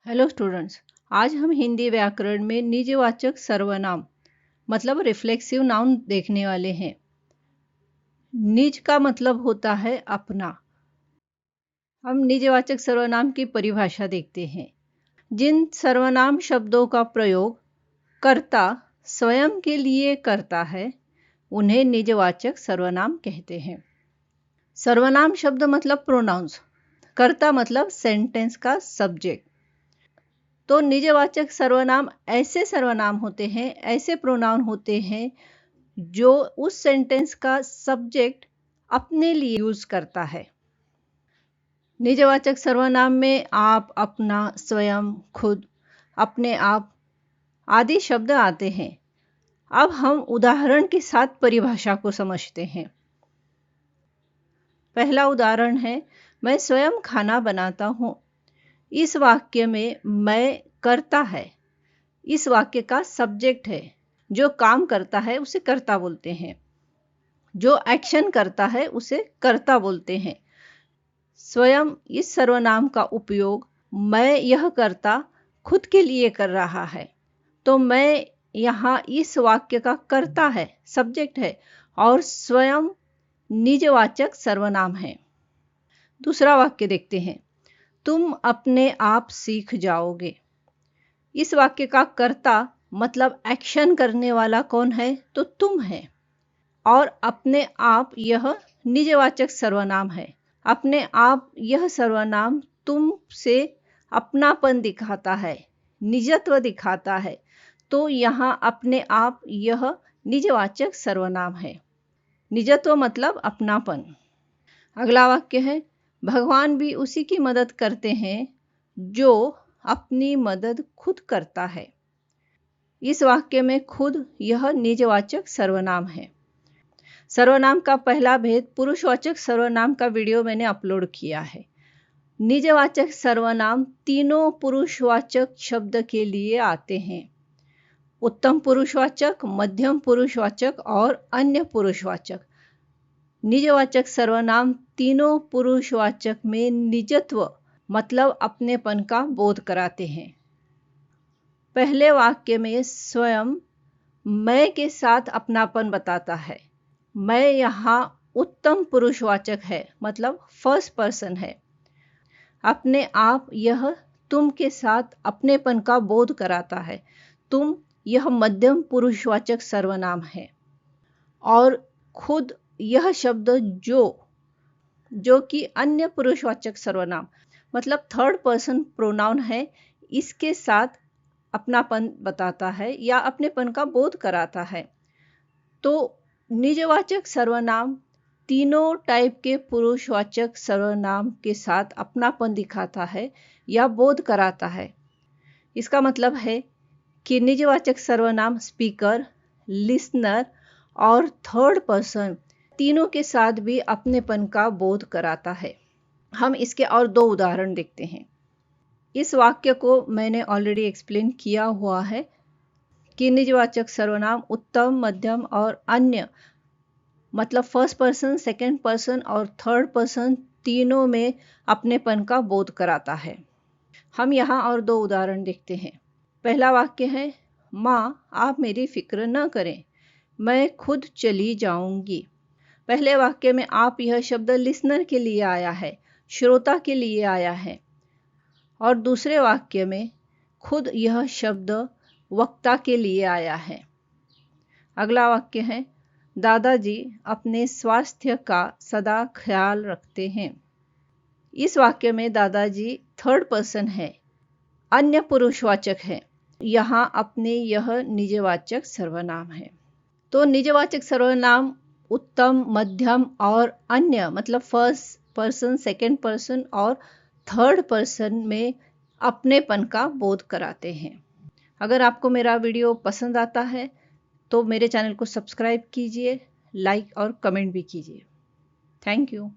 Hello students, आज हम हिंदी व्याकरण में निजवाचक सर्वनाम मतलब रिफ्लेक्सिव नाउन देखने वाले हैं। निज का मतलब होता है अपना। हम निजवाचक सर्वनाम की परिभाषा देखते हैं। जिन सर्वनाम शब्दों का प्रयोग कर्ता स्वयं के लिए करता है उन्हें निजवाचक सर्वनाम कहते हैं। सर्वनाम शब्द मतलब प्रोनाउंस, कर्ता मतलब सेंटेंस का सब्जेक्ट। तो निजवाचक सर्वनाम ऐसे सर्वनाम होते हैं, ऐसे प्रोनाउन होते हैं जो उस सेंटेंस का सब्जेक्ट अपने लिए यूज करता है। निजवाचक सर्वनाम में आप, अपना, स्वयं, खुद, अपने आप आदि शब्द आते हैं। अब हम उदाहरण के साथ परिभाषा को समझते हैं। पहला उदाहरण है, मैं स्वयं खाना बनाता हूँ। इस वाक्य में मैं कर्ता है। इस वाक्य का सब्जेक्ट है। जो काम करता है उसे कर्ता बोलते हैं। जो एक्शन करता है उसे कर्ता बोलते हैं। स्वयं इस सर्वनाम का उपयोग मैं यह कर्ता खुद के लिए कर रहा है। तो मैं यहाँ इस वाक्य का कर्ता है, सब्जेक्ट है, और स्वयं निजवाचक सर्वनाम है। दूसरा वाक्य देखते हैं, तुम अपने आप सीख जाओगे। इस वाक्य का कर्ता मतलब एक्शन करने वाला कौन है? तो तुम है। और अपने आप यह निजवाचक सर्वनाम है। अपने आप यह सर्वनाम तुम से अपनापन दिखाता है, निजत्व दिखाता है। तो यहाँ अपने आप यह निजवाचक सर्वनाम है। निजत्व मतलब अपनापन। अगला वाक्य है, भगवान भी उसी की मदद करते हैं जो अपनी मदद खुद करता है। इस वाक्य में खुद यह निजवाचक सर्वनाम है। सर्वनाम का पहला भेद पुरुषवाचक सर्वनाम का वीडियो मैंने अपलोड किया है। निजवाचक सर्वनाम तीनों पुरुषवाचक शब्द के लिए आते हैं। उत्तम पुरुषवाचक, मध्यम पुरुषवाचक और अन्य पुरुषवाचक। निजवाचक सर्वनाम तीनों पुरुषवाचक में निजत्व मतलब अपनेपन का बोध कराते हैं। पहले वाक्य में स्वयं मैं के साथ अपनापन बताता है। मैं यहाँ उत्तम पुरुषवाचक है मतलब फर्स्ट पर्सन है। अपने आप यह तुम के साथ अपनेपन का बोध कराता है। तुम यह मध्यम पुरुषवाचक सर्वनाम है। और खुद यह शब्द जो कि अन्य पुरुषवाचक सर्वनाम मतलब थर्ड पर्सन प्रोनाउन है, इसके साथ अपनापन बताता है या अपनेपन का बोध कराता है। तो निजवाचक सर्वनाम तीनों टाइप के पुरुषवाचक सर्वनाम के साथ अपनापन दिखाता है या बोध कराता है। इसका मतलब है कि निजवाचक सर्वनाम स्पीकर, लिसनर और थर्ड पर्सन तीनों के साथ भी अपनेपन का बोध कराता है। हम इसके और दो उदाहरण देखते हैं। इस वाक्य को मैंने ऑलरेडी एक्सप्लेन किया हुआ है कि निजवाचक सर्वनाम उत्तम, मध्यम और अन्य मतलब फर्स्ट पर्सन, सेकंड पर्सन और थर्ड पर्सन तीनों में अपनेपन का बोध कराता है। हम यहाँ और दो उदाहरण देखते हैं। पहला वाक्य है, माँ आप मेरी फिक्र न करें, मैं खुद चली जाऊंगी। पहले वाक्य में आप यह शब्द लिसनर के लिए आया है, श्रोता के लिए आया है। और दूसरे वाक्य में खुद यह शब्द वक्ता के लिए आया है। अगला वाक्य है, दादाजी अपने स्वास्थ्य का सदा ख्याल रखते हैं। इस वाक्य में दादाजी थर्ड पर्सन है, अन्य पुरुषवाचक है। यहाँ अपने यह निजवाचक सर्वनाम है। तो निजवाचक सर्वनाम उत्तम, मध्यम और अन्य मतलब फर्स्ट पर्सन, सेकंड पर्सन और थर्ड पर्सन में अपनेपन का बोध कराते हैं। अगर आपको मेरा वीडियो पसंद आता है तो मेरे चैनल को सब्सक्राइब कीजिए, लाइक और कमेंट भी कीजिए। Thank you.